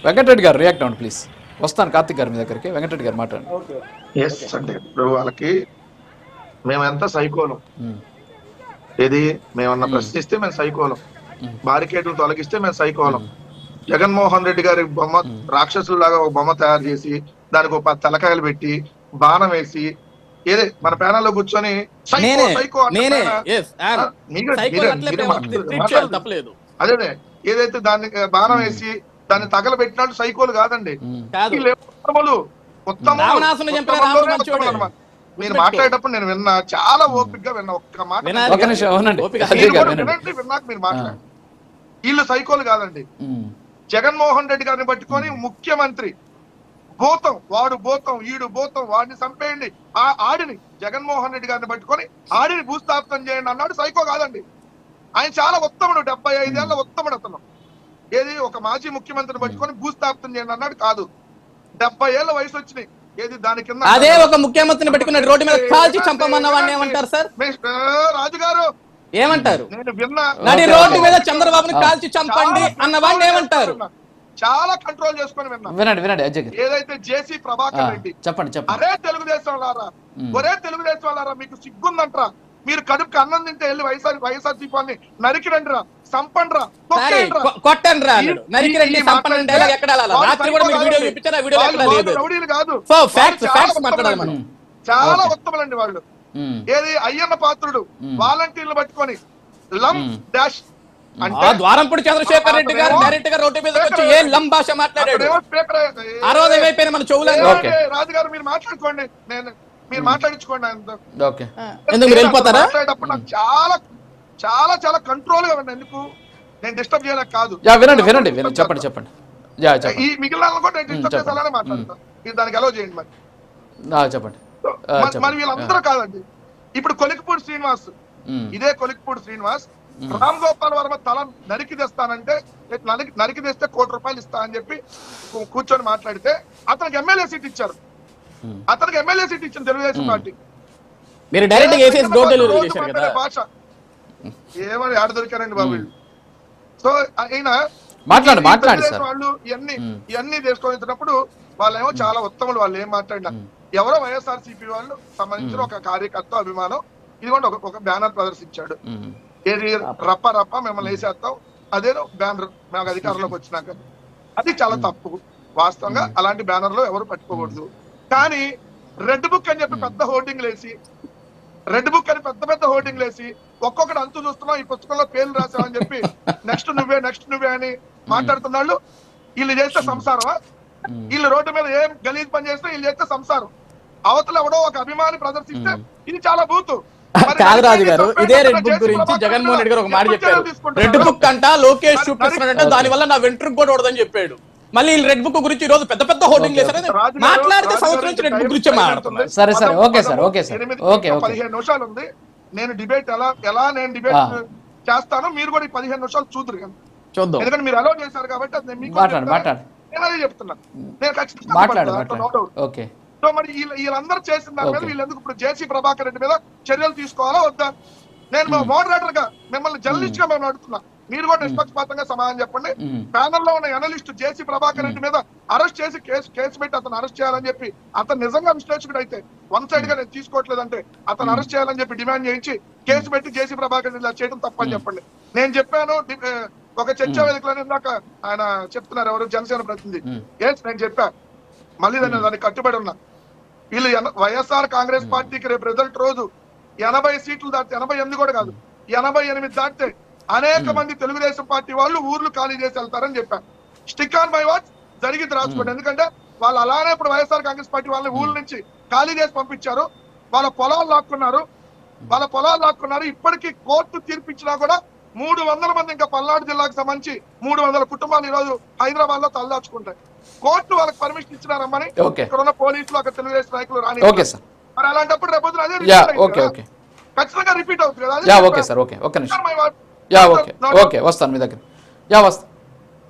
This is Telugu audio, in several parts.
వెంకటరెడ్డి గారు రియాక్ట్ అవ్వండి ప్లీజ్. వస్తాను కార్తిక్ గారు మీ దగ్గరికి. వెంకటరెడ్డి గారు మాట్లాడండి. ఎస్ అంటే ఇప్పుడు వాళ్ళకి మేమెంత సైకోలం, ఏది మేమన్నా ప్రశ్నిస్తే మేము సైకోలం, బారికేడ్లు తొలగిస్తే మేము సైకోలం. జగన్మోహన్ రెడ్డి గారి బొమ్మ రాక్షసులాగా ఒక బొమ్మ తయారు చేసి దానికి ఒక తలకాయలు పెట్టి బాణం వేసి ఏదే మన ప్యానల్లో కూర్చొని సైకో సైకో అదే ఏదైతే దాన్ని బాణం వేసి దాన్ని తగలబెట్టినట్టు సైకోలు కాదండి, ఉత్తములు ఉత్తములు. మీరు మాట్లాడేటప్పుడు నేను విన్నా, చాలా ఓపిక గా విన్నా. ఒక్క మాట విన్నాక మీరు మాట్లాడండి. వీళ్ళు సైకోలు కాదండి. జగన్మోహన్ రెడ్డి గారిని పట్టుకొని ముఖ్యమంత్రి భూతం, వాడు భూతం, ఈడు భూతం, వాడిని చంపేయండి, ఆ ఆడిని జగన్మోహన్ రెడ్డి గారిని పట్టుకొని ఆడిని భూస్థాపితం చేయండి అన్నాడు. సైకో కాదండి, ఆయన చాలా ఉత్తముడు, 75 ఏళ్ళ ఉత్తముడు అతను. ఏది ఒక మాజీ ముఖ్యమంత్రిని పట్టుకొని భూస్థాపితం చేయండి అన్నాడు కాదు. 70 ఏళ్ళ వయసు వచ్చినాయి. ఏది దాని కింద అదే ఒక ముఖ్యమంత్రిని పెట్టుకున్న రోడ్డు మీద కాల్చి చంపమన్న వాడిని ఏమంటారు సార్? రాజుగారు ఏమంటారు? నేను విన్నా, నడి రోడ్డు మీద చంద్రబాబుని కాల్చి చంపండి అన్న వాడిని ఏమంటారు? చాలా కంట్రోల్ చేసుకొని వినండి. ఏదైతే జేసీ ప్రభాకర్ రెడ్డి చెప్పండి. అరే తెలుగుదేశం వాళ్ళారా, ఒరే తెలుగుదేశం వాళ్ళారా, మీకు సిగ్గుందంటరా, మీరు కడుపుకి అన్నం తింటే వెళ్ళి వైఎస్ఆర్సీపీ వాళ్ళని నరికిరండి రా, సంపండి రా, కొట్టండి రా, నరికిరండి, సంపండి. రౌడీలు కాదు, చాలా ఉత్తములండి వాళ్ళు. ఏది అయ్యన్న పాత్రుడు వాలంటీర్లు పట్టుకొని లం డాష్ అంటే ద్వారంపూడి చంద్రశేఖర్ రెడ్డి గారు డైరెక్ట్ గా రోడ్డు మీద వచ్చి ఏ లం భాష మాట్లాడాడు. మన చెవులు రాజుగారు మీరు మాట్లాడుకోండి, మీరు మాట్లాడించుకోండి. ఎందుకు మీరు వెళ్ళిపోతారా? మాట్లాడేటప్పుడు నాకు చాలా చాలా చాలా కంట్రోల్ గా విన్నా. ఎందుకు నేను డిస్టర్బ్ చేయలేక కాదు. వినండి చెప్పండి. ఈ మిగిలిన కూడా నేను డిస్టర్బ్ చేసేలానే మాట్లాడతాను. మీరు దానికి అలౌ చేయండి. మరి చెప్పండి. మరి వీళ్ళందరూ కాదండి. ఇప్పుడు కొలిక్పూడి శ్రీనివాస్, ఇదే కొలిక్పూడి శ్రీనివాస్ రామ్ గోపాల్ వర్మ తల నరికి తెస్తానంటే, నరికి తెస్తే ₹1 ఇస్తా అని చెప్పి కూర్చొని మాట్లాడితే అతనికి ఎమ్మెల్యే సీట్ ఇచ్చారు. అతనికి ఎమ్మెల్యే సీట్ ఇచ్చింది తెలుగుదేశం పార్టీ. మీరు డైరెక్ట్ భాష ఏమని ఆడ దొరికారండి బాబు. సో అయినా వాళ్ళు ఇవన్నీ తీసుకొచ్చినప్పుడు వాళ్ళేమో చాలా ఉత్తములు. వాళ్ళు ఏం మాట్లాడినా ఎవరో వైఎస్ఆర్సీపీ వాళ్ళు సంబంధించిన ఒక కార్యకర్త అభిమానం ఇదిగోండి ఒక బ్యానర్ ప్రదర్శించాడు. ఏది రప్ప రప్ప మిమ్మల్ని వేసేస్తాం, అదేనో బ్యానర్ మాకు అధికారంలోకి వచ్చినాక. అది చాలా తప్పు. వాస్తవంగా అలాంటి బ్యానర్లు ఎవరు పట్టుకోకూడదు. కానీ రెడ్ బుక్ అని చెప్పి పెద్ద హోర్డింగ్లు వేసి, రెడ్ బుక్ అని పెద్ద హోర్డింగ్లు వేసి ఒక్కొక్కటి అంతు చూస్తున్నాం, ఈ పుస్తకంలో పేర్లు రాసామని చెప్పి నెక్స్ట్ నువ్వే అని మాట్లాడుతున్నాళ్ళు. వీళ్ళు చేస్తే సంసారమా? వీళ్ళు రోడ్డు మీద ఏం గలీజ్ పని చేస్తే వీళ్ళు చేస్తే సంసారం. అవతల ఎవడో ఒక అభిమాని ప్రదర్శిస్తే ఇది చాలా బూతు. కాదు రాజు గారు, ఇదే రెడ్ బుక్ గురించి జగన్మోహన్ రెడ్డి గారు ఒక మాట చెప్పారు. రెడ్ బుక్ అంట లోకేష్ చూపిస్తున్నాడంటే దాని వల్ల నా వెంట్రుకు కూడా ఉండదని చెప్పాడు. మళ్ళీ రెడ్ బుక్ గురించి ఈ రోజు పెద్ద హోర్డింగ్ మాట్లాడితే సంవత్సరం నుంచి రెడ్ బుక్ గురించి మాట్లాడుతున్నారు. సరే ఓకే సార్. 15 నిమిషాలు ఉంది. నేను డిబేట్ ఎలా నేను డిబేట్ చేస్తాను, మీరు కూడా 15 నిమిషాలు చూద్దాం. ఎందుకంటే మీరు అలౌ చేశారు కాబట్టి అది మీకు నేను అదే చెప్తున్నా. నేను ఖచ్చితంగా. సో మరి వీళ్ళందరూ చేసిన దాని మీద వీళ్ళెందుకు ఇప్పుడు జేసీ ప్రభాకర్ రెడ్డి మీద చర్యలు తీసుకోవాలా వద్దా? నేను మోడరేటర్ గా మిమ్మల్ని జర్నలిస్ట్ గా మేము అడుగుతున్నా, మీరు కూడా నిష్పక్షపాతంగా సమాధానం చెప్పండి. ప్యానల్ లో ఉన్న అనలిస్ట్ జేసీ ప్రభాకర్ రెడ్డి మీద అరెస్ట్ చేసి కేసు పెట్టి అతను అరెస్ట్ చేయాలని చెప్పి, అతను నిజంగా విశ్లేషకుడు అయితే వన్ సైడ్ గా నేను తీసుకోవట్లేదంటే అతను అరెస్ట్ చేయాలని చెప్పి డిమాండ్ చేయించి కేసు పెట్టి జేసీ ప్రభాకర్ రెడ్డి చేయడం తప్పని చెప్పండి. నేను చెప్పాను ఒక చర్చా వేదికలో ఇందాక ఆయన చెప్తున్నారు, ఎవరు జనసేన ప్రతినిధి. నేను చెప్పా, మళ్ళీ దానికి కట్టుబడి ఉన్నా. వీళ్ళు వైఎస్ఆర్ కాంగ్రెస్ పార్టీకి రేపు రిజల్ట్ రోజు 80 సీట్లు దాటితే, 88 కూడా కాదు 88 దాటితే అనేక మంది తెలుగుదేశం పార్టీ వాళ్ళు ఊర్లు ఖాళీ చేసి వెళ్తారని చెప్పాను. స్టిక్ ఆన్ మై వాచ్, జరిగింది రాసుకోండి. ఎందుకంటే వాళ్ళు అలానే ఇప్పుడు వైఎస్ఆర్ కాంగ్రెస్ పార్టీ వాళ్ళని ఊళ్ళ నుంచి ఖాళీ చేసి పంపించారు. వాళ్ళ పొలాలు లాక్కున్నారు. ఇప్పటికీ కోర్టు తీర్పిచ్చినా కూడా 300 మంది ఇంకా పల్నాడు జిల్లాకు సంబంధించి 300 కుటుంబాలు ఈ రోజు హైదరాబాద్ లో తలదాచుకుంటాయి. కోర్టు వాళ్ళకి పర్మిషన్ ఇచ్చినారమ్మని ఇక్కడ ఉన్న పోలీసులు అక్కడ తెలుగుదేశం నాయకులు రాని. మరి అలాంటిప్పుడు రేపు ఖచ్చితంగా రిపీట్ అవుతుంది కదా. వస్తాను మీ దగ్గర.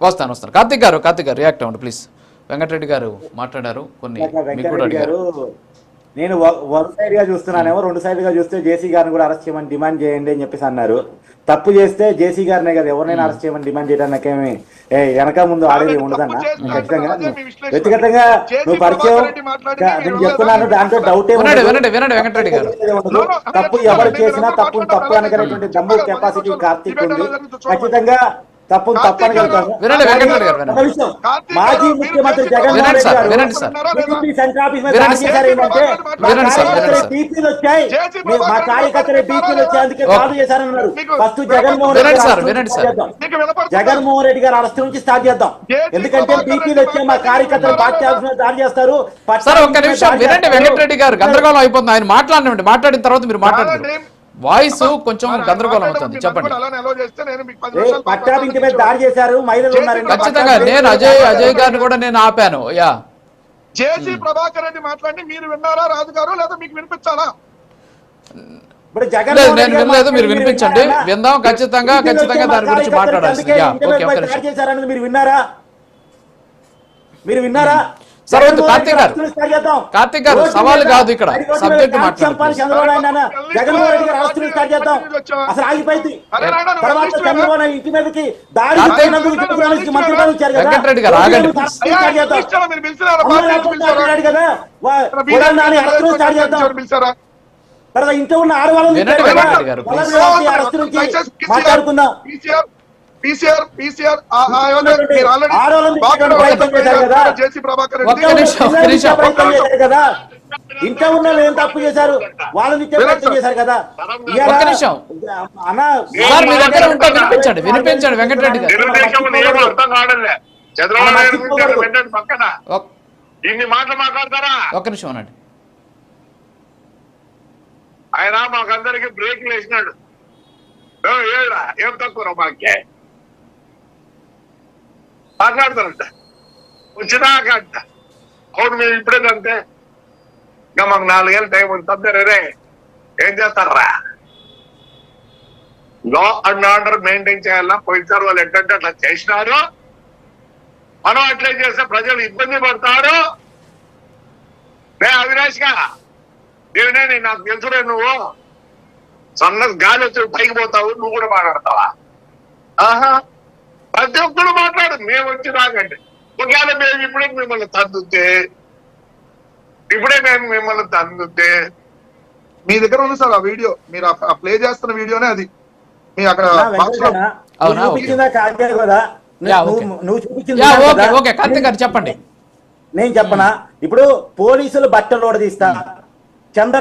వస్తాను. కార్తిక్ గారు రియాక్ట్ అవ్వండి ప్లీజ్. వెంకటరెడ్డి గారు మాట్లాడారు, కొన్ని మీకు కూడా అడిగారు. నేను వన్ సైడ్ గా చూస్తున్నానేమో, రెండు సైడ్ గా చూస్తే జేసీ గారిని కూడా అరెస్ట్ చేయమని డిమాండ్ చేయండి అని చెప్పేసి అన్నారు. తప్పు చేస్తే జేసీ గారినే కదా ఎవరినైనా అరెస్ట్ చేయమని డిమాండ్ చేయడానికి ఏమి వెనక ముందు ఆడేది ఉండదన్నా. ఖచ్చితంగా వ్యక్తిగతంగా నువ్వు పరిచయం నేను చెప్తున్నాను, దాంట్లో డౌట్ తప్పు ఎవరు చేసినా తప్పు తప్పు అనగలిగినటువంటి దమ్ము కెపాసిటీ కార్తీక్ ఉంది. ఖచ్చితంగా తప్పు తప్పనగలుగుతాను. మాజీ ముఖ్యమంత్రి జగన్మోహన్ రెడ్డి గారు సెంట్రల్ ఆఫీస్ మీద దాడి చేశారు. ఏంటంటే బీపీలు వచ్చాయి, మా కార్యకర్తలు బీపీలు వచ్చాయి అందుకే కాల్ చేశారన్నారు. ఫస్ట్ జగన్మోహన్ రెడ్డి గారు అరెస్ట్ నుంచి స్టార్ట్ చేద్దాం. ఎందుకంటే బీపీలు వచ్చాయి, మా కార్యకర్తలు పార్టీ ఆఫీస్ మీద దాడి చేస్తారు. సార్ ఒక్క నిమిషం వినండి, వెంకటరెడ్డి గారు గందరగోళం అయిపోతుంది. ఆయన మాట్లాడినండి, మాట్లాడిన తర్వాత మీరు మాట్లాడారు. వాయిస్ కొంచెం గందరగోళం అవుతుంది, చెప్పండి. పట్టాభింటి మీద దాడి చేశారు, మహిళలు ఉన్నారు. ఖచ్చితంగా నేను అజయ్ గారిని కూడా నేను ఆపాను. యా జేసీ ప్రభాకర్ రెడ్డి మాట్లాడి మీరు విన్నారా రాజు గారు, లేదా మీకు వినిపించాలా? ఇప్పుడు జగన్ నేను వినలేదు, మీరు వినిపించండి, విందాం. ఖచ్చితంగా దాని గురించి మాట్లాడాల్సింది. చేశారని మీరు విన్నారా? మీరు విన్నారా? సరే కార్తీక్ గారు సవాల్ కాదు, ఇక్కడ సబ్జెక్ట్ మాట్లాడాలి. జగన్మోహన్ రెడ్డి గారు అరెస్టులు స్టార్ట్ చేద్దాం, అసలు ఆగిపోయింది. తర్వాత చంద్రబాబు ఇంటి మీదకి దాడి వెంకటరెడ్డి గారు ఆగండి కదా, తర్వాత ఇంట్లో ఉన్న ఆడవాళ్ళని మాట్లాడుకుందాం. కదా ఇంట్లో ఉన్న ఏం తప్పు చేశారు, వాళ్ళని ప్రయత్నం చేశారు కదా. వినిపించండి వెంకటరెడ్డి గారు. ఇన్ని మాటలు మాట్లాడతారా? ఒక్క నిమిషం అనండి. ఆయన మాకందరికి బ్రేక్లు వేసినాడు. ఏం తక్కువ మాకే మాట్లాడతారంట వచ్చినాక అంట. అవును మేము ఇప్పుడేదంటే ఇంకా మాకు 4 ఏళ్ళ టైం ఉంది. తప్పరే ఏం చేస్తారా? లా అండ్ ఆర్డర్ మెయింటైన్ చేయాలా. పోయినసారి వాళ్ళు ఎట్టంటే అట్లా చేసినారు, మనం అట్లే చేస్తే ప్రజలు ఇబ్బంది పడతారు. అవినాష్ గా దేవినేని నాకు తెలుసురే, నువ్వు సన్న గాలి వచ్చి పైకి పోతావు, నువ్వు కూడా మాట్లాడతావా? ఆహా, ప్రతి ఒక్కరు మాట్లాడు. మేము వచ్చి రాకండి. ఒకవేళ మేము ఇప్పుడే మిమ్మల్ని తందుతే మీ దగ్గర ఉంది సార్ ఆ వీడియో, మీరు ప్లే చేస్తున్న వీడియోనే అది. మీ అక్కడ చెప్పండి. నేను చెప్పనా, ఇప్పుడు పోలీసులు బట్టలు తీస్తా చంద్ర